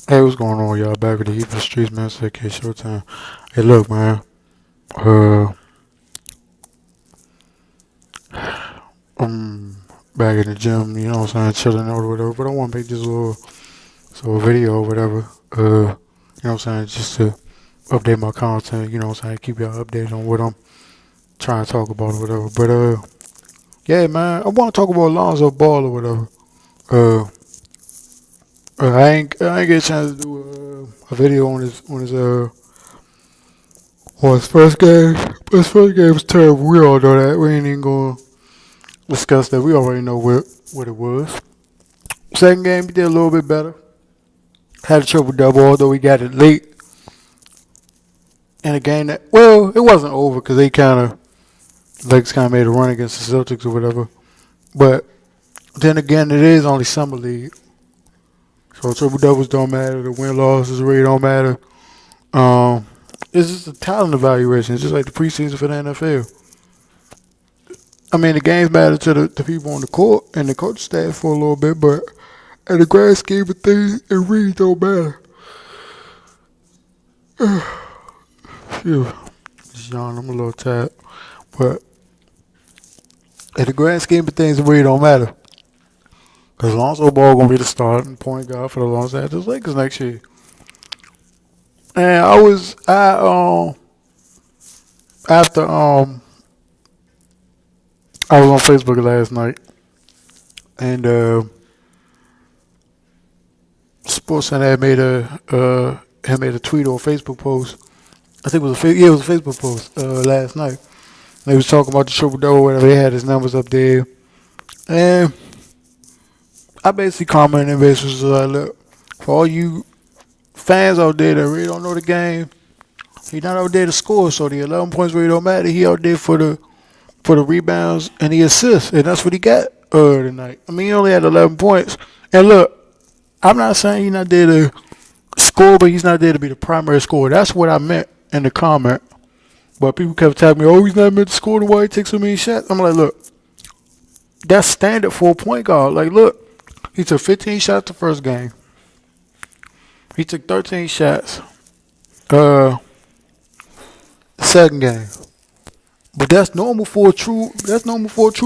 Hey, what's going on, y'all? Back with the Heat for the Streets, man. It's AK Showtime. Hey, look, man. Uh, I'm back in the gym, you know what I'm saying, chilling out or whatever. But I want to make this little video or whatever. You know what I'm saying, just to update my content. You know what I'm saying, keep y'all updated on what I'm trying to talk about or whatever. But yeah, man, I want to talk about Lonzo Ball or whatever. Uh, I ain't get a chance to do a video on his first game. His first game was terrible. We all know that. We ain't even gonna discuss that. We already know what it was. Second game, he did a little bit better. Had a triple double, although he got it late in a game that, well, it wasn't over because Lakers kind of made a run against the Celtics or whatever. But then again, it is only summer league, so triple doubles don't matter. The win losses really don't matter. Um, it's just a talent evaluation. It's just like the preseason for the NFL. I mean, the games matter to the people on the court and the coach staff for a little bit, but in the grand scheme of things, it really don't matter. Phew. Just yawn, I'm a little tired. But in the grand scheme of things, it really don't matter. Because Lonzo Ball going to be the starting point guard for the Los Angeles Lakers next year. And after I was on Facebook last night, and SportsCenter had made a tweet or a Facebook post. I think it was it was a Facebook post last night. They was talking about the triple double, whatever. They had his numbers up there, and I basically commented and basically was like, look, for all you fans out there that really don't know the game, he not out there to score. So the 11 points really don't matter. He out there for the rebounds and the assists, and that's what he got tonight. I mean, he only had 11 points. And look, I'm not saying he's not there to score, but he's not there to be the primary scorer. That's what I meant in the comment. But people kept telling me, oh, he's not meant to score, the why he takes so many shots. I'm like, look, that's standard for a point guard. Like, look, he took 15 shots the first game. He took 13 shots the second game. But that's normal for a true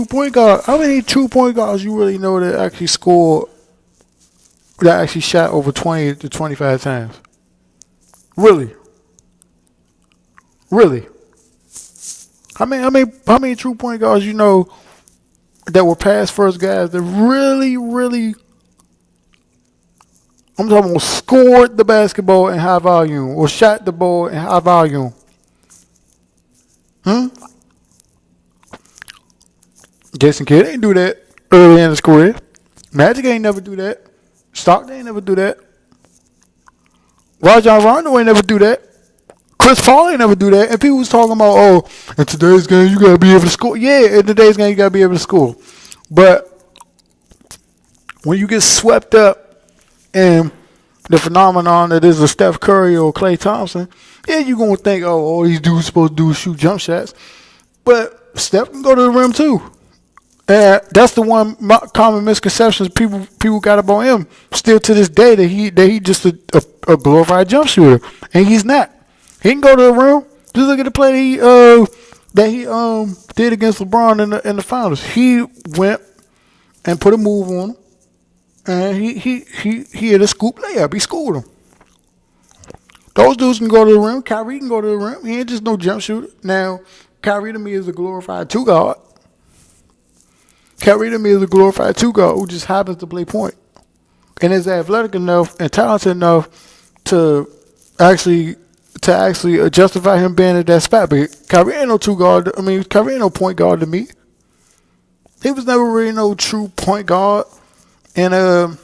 point guard. How many true point guards you really know that actually scored, that actually shot over 20 to 25 times? Really? Really? How many true point guards you know that were past first guys that really, I'm talking about scored the basketball in high volume or shot the ball in high volume? Jason Kidd ain't do that early in his career. Magic ain't never do that. Stockton ain't never do that. Rajon Rondo ain't never do that. Chris Paul ain't never do that. And people was talking about, oh, in today's game you gotta be able to score. Yeah, in today's game you gotta be able to score. But when you get swept up in the phenomenon that is a Steph Curry or Klay Thompson, yeah, you're gonna think, oh, all these dudes supposed to do is shoot jump shots. But Steph can go to the rim too. And that's the one common misconceptions people got about him still to this day, that he just a glorified jump shooter, and he's not. He can go to the rim. Just look at the play that he did against LeBron in the finals. He went and put a move on him, and he hit a scoop layup. He schooled him. Those dudes can go to the rim. Kyrie can go to the rim. He ain't just no jump shooter. Now, Kyrie to me is a glorified two guard. Kyrie to me is a glorified two guard who just happens to play point and is athletic enough and talented enough to actually justify him being at that spot. But Kyrie ain't no two guard. I mean, Kyrie ain't no point guard to me. He was never really no true point guard in at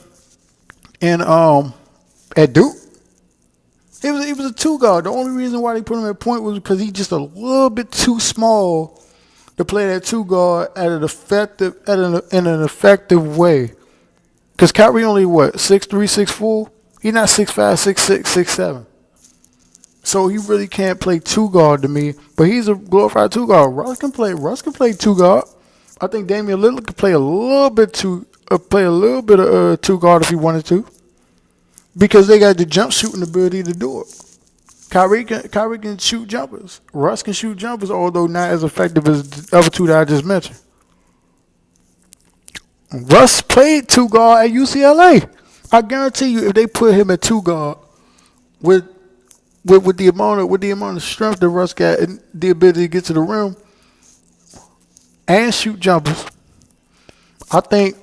Duke. He was a two guard. The only reason why they put him at point was because he's just a little bit too small to play that two guard in an effective way. Because Kyrie only 6'3", 6'4"? He's not 6'5", 6'6", 6'7". So he really can't play two guard to me. But he's a glorified two guard. Russ can play two guard. I think Damian Lillard could play a little bit of two guard if he wanted to. because they got the jump shooting ability to do it. Kyrie can shoot jumpers. Russ can shoot jumpers, although not as effective as the other two that I just mentioned. Russ played two guard at UCLA. I guarantee you, if they put him at two guard with the amount of strength that Russ got and the ability to get to the rim and shoot jumpers, I think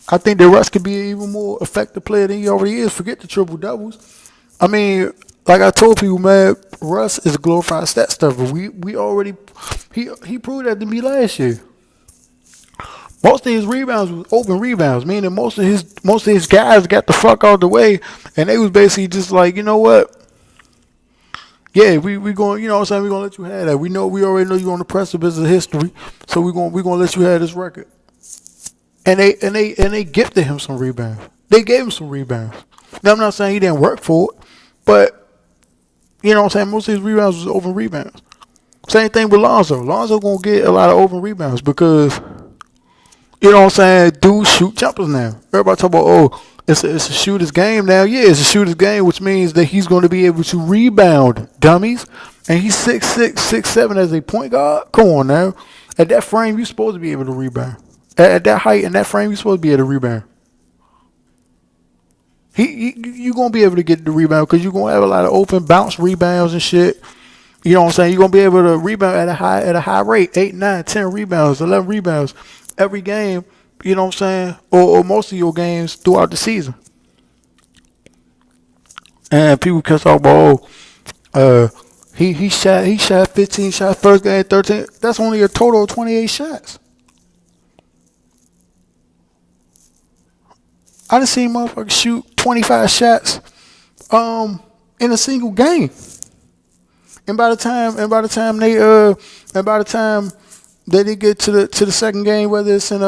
that Russ could be an even more effective player than he already is. Forget the triple doubles. I mean, like I told people, man, Russ is a glorified stat stuffer. We already he proved that to me last year. Most of his rebounds was open rebounds, meaning most of his guys got the fuck out the way, and they was basically just like, you know what? Yeah, we going, you know what I'm saying, we gonna let you have that. We already know you're on the precipice of history, so we gonna let you have this record. And they gifted him some rebounds. They gave him some rebounds. Now I'm not saying he didn't work for it, but you know what I'm saying, most of his rebounds was open rebounds. Same thing with Lonzo. Lonzo gonna get a lot of open rebounds because, you know what I'm saying, dudes shoot jumpers now. Everybody talk about, oh, it's a shooter's game now. Yeah, it's a shooter's game, which means that he's going to be able to rebound, dummies. And he's 6'6", 6'7" as a point guard. Come on now. At that frame, you're supposed to be able to rebound. At that height and that frame, you're supposed to be able to rebound. You're going to be able to get the rebound because you're going to have a lot of open bounce rebounds and shit. You know what I'm saying? You're going to be able to rebound at a high rate. 8, 9, 10 rebounds, 11 rebounds every game. You know what I'm saying? Or most of your games throughout the season. And people can talk about, he shot 15 shots first game, 13. That's only a total of 28 shots. I done seen motherfuckers shoot 25 shots in a single game. And by the time they get to the second game, whether it's in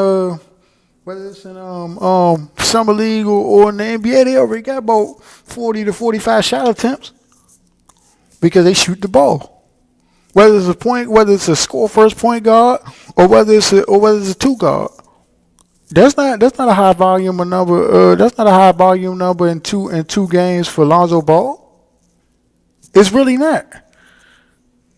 summer league or in the NBA, they already got about 40 to 45 shot attempts because they shoot the ball. Whether it's a score first point guard or whether it's a two guard. That's not a high volume number. That's not a high volume number in two games for Lonzo Ball. It's really not.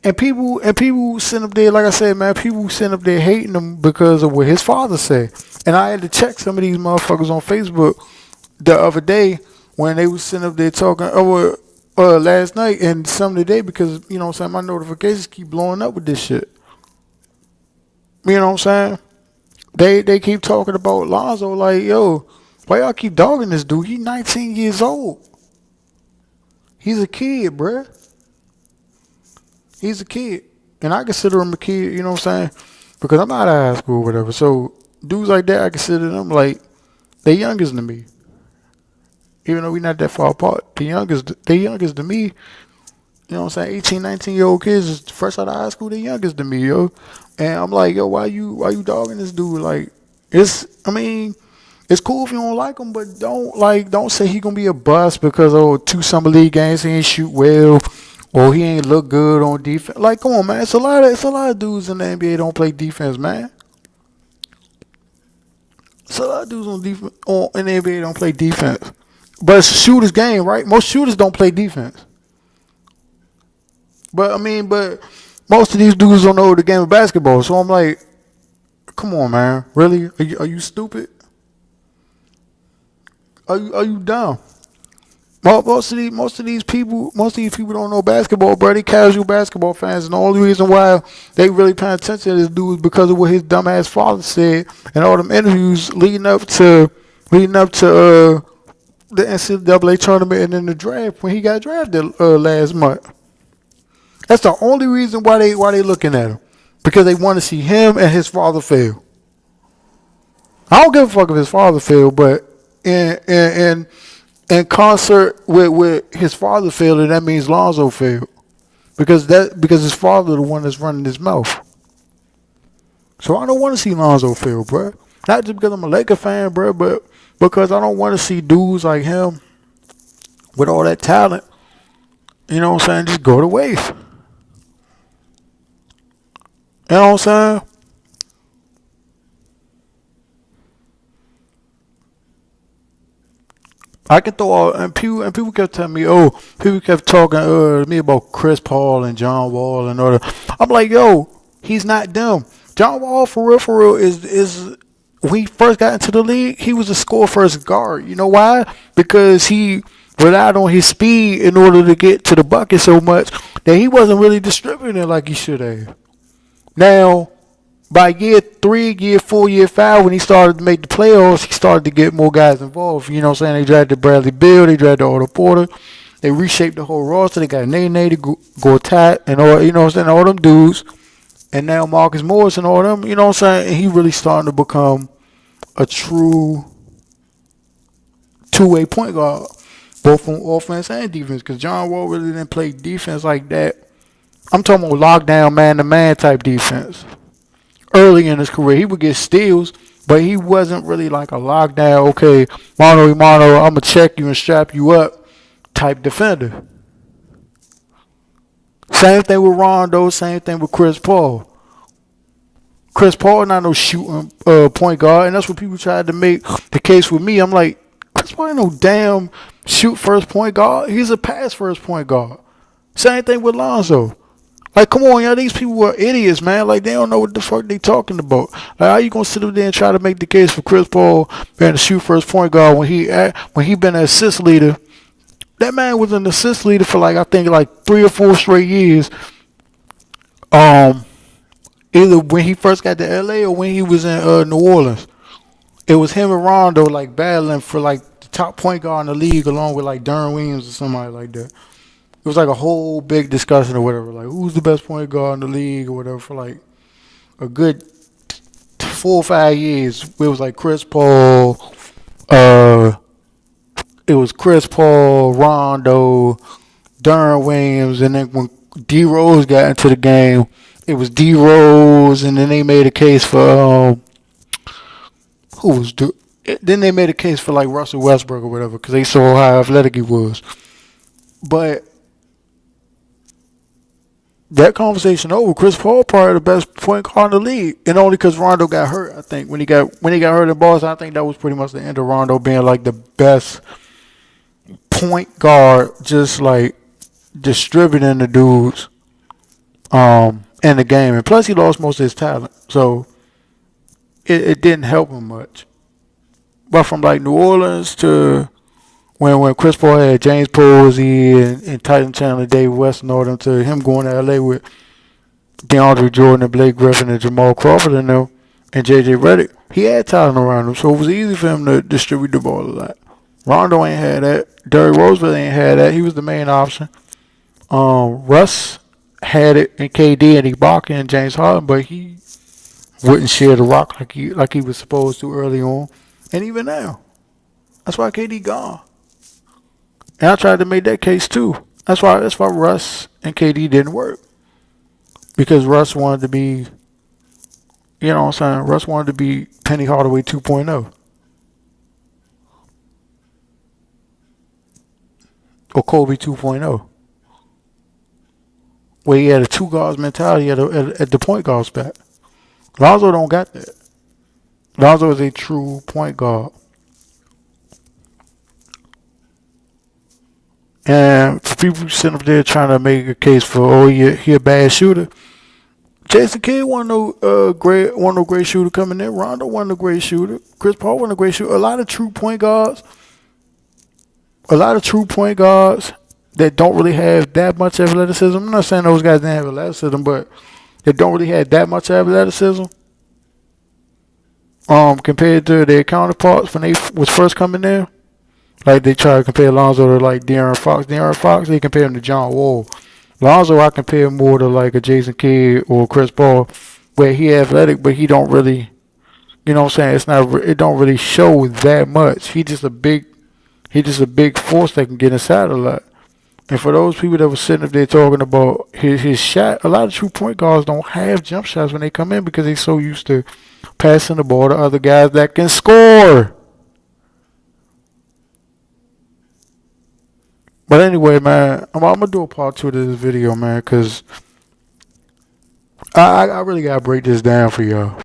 And people sitting up there, like I said, man, people sitting up there hating him because of what his father said. And I had to check some of these motherfuckers on Facebook the other day when they was sitting up there talking last night and some of the day because, you know what I'm saying, my notifications keep blowing up with this shit. You know what I'm saying? They keep talking about Lonzo like, yo, why y'all keep dogging this dude? He's 19 years old. He's a kid, bruh. He's a kid. And I consider him a kid, you know what I'm saying? Because I'm not out of high school or whatever. So dudes like that, I consider them like they youngest than me. Even though we're not that far apart. They youngest than me. You know what I'm saying? 18, 19-year-old kids is fresh out of high school, they youngest than me, yo. And I'm like, yo, why you dogging this dude? Like, it's cool if you don't like him, but don't say he gonna be a bust because two summer league games he ain't shoot well. Or he ain't look good on defense. Like, come on, man. It's a lot of dudes in the NBA don't play defense, man. It's a lot of dudes in the NBA don't play defense. But it's a shooter's game, right? Most shooters don't play defense. But most of these dudes don't know the game of basketball. So I'm like, come on, man. Really? Are you stupid? Are you dumb? Most of these people don't know basketball, bro. They casual basketball fans, and the only reason why they really paying attention to this dude is because of what his dumbass father said and all them interviews leading up to the NCAA tournament and then the draft when he got drafted last month. That's the only reason why they looking at him, because they want to see him and his father fail. I don't give a fuck if his father failed, but in concert with his father failing, that means Lonzo failed. Because his father the one that's running his mouth. So I don't want to see Lonzo fail, bro. Not just because I'm a Laker fan, bro, but because I don't want to see dudes like him with all that talent, you know what I'm saying, just go to waste. You know what I'm saying? I can throw all and people kept telling me, oh, people kept talking to me about Chris Paul and John Wall and all that. I'm like, yo, he's not them. John Wall for real is when he first got into the league, he was a score first guard. You know why? Because he relied on his speed in order to get to the bucket so much that he wasn't really distributing it like he should have. Now, by year 3, year 4, year 5, when he started to make the playoffs, he started to get more guys involved. You know what I'm saying? They drafted Bradley Beal, they drafted Otto Porter, they reshaped the whole roster. They got Nene, Gortat, and all, you know what I'm saying, all them dudes. And now Marcus Morris and all them, you know what I'm saying? And he really starting to become a true two-way point guard, both on offense and defense. Because John Wall really didn't play defense like that. I'm talking about lockdown, man-to-man type defense. Early in his career, he would get steals, but he wasn't really like a lockdown, okay, mano a mano, I'm going to check you and strap you up type defender. Same thing with Rondo, same thing with Chris Paul. Chris Paul not no shooting point guard, and that's what people tried to make the case with me. I'm like, Chris Paul ain't no damn shoot first point guard. He's a pass first point guard. Same thing with Lonzo. Like, come on, y'all, these people are idiots, man. Like, they don't know what the fuck they talking about. Like, how you gonna sit up there and try to make the case for Chris Paul being a shoot first point guard when he been an assist leader? That man was an assist leader for like, I think like 3 or 4 straight years. Either when he first got to LA or when he was in New Orleans. It was him and Rondo like battling for like the top point guard in the league, along with like Darren Williams or somebody like that. It was like a whole big discussion or whatever, like who's the best point guard in the league or whatever for like a good 4 or 5 years. It was like Chris Paul, it was Chris Paul, Rondo, Darren Williams, and then when D Rose got into the game, it was D Rose, and then they made a case for then they made a case for like Russell Westbrook or whatever because they saw how athletic he was, but. That conversation over. Chris Paul probably the best point guard in the league, and only because Rondo got hurt. I think when he got hurt in Boston, I think that was pretty much the end of Rondo being like the best point guard, just like distributing the dudes in the game. And plus, he lost most of his talent, so it didn't help him much. But from like New Orleans to when Chris Paul had James Posey and Tyson Chandler, Dave West, and all them, to him going to LA with DeAndre Jordan and Blake Griffin and Jamal Crawford and them and JJ Redick, he had talent around him, so it was easy for him to distribute the ball a lot. Rondo ain't had that. Derrick Roosevelt ain't had that. He was the main option. Russ had it in KD and Ibaka and James Harden, but he wouldn't share the rock like he was supposed to early on, and even now. That's why KD gone. And I tried to make that case too. That's why Russ and KD didn't work. Because Russ wanted to be, you know what I'm saying? Russ wanted to be Penny Hardaway 2.0. Or Kobe 2.0. Where he had a two guards mentality at the point guard spot. Lonzo don't got that. Lonzo is a true point guard. And for people sitting up there trying to make a case for, he a bad shooter. Jason Kidd wasn't no great shooter coming in. Rondo wasn't a great shooter. Chris Paul wasn't a great shooter. A lot of true point guards that don't really have that much athleticism. I'm not saying those guys didn't have athleticism, but they don't really have that much athleticism. Compared to their counterparts when they was first coming in. Like they try to compare Lonzo to like De'Aaron Fox. De'Aaron Fox, they compare him to John Wall. Lonzo, I compare more to like a Jason Kidd or Chris Paul, where he athletic, but he don't really, you know what I'm saying? It don't really show that much. He just a big force that can get inside a lot. And for those people that were sitting up there talking about his shot, a lot of true point guards don't have jump shots when they come in because they're so used to passing the ball to other guys that can score. But anyway, man, I'm going to do a part 2 to this video, man, because I really got to break this down for y'all.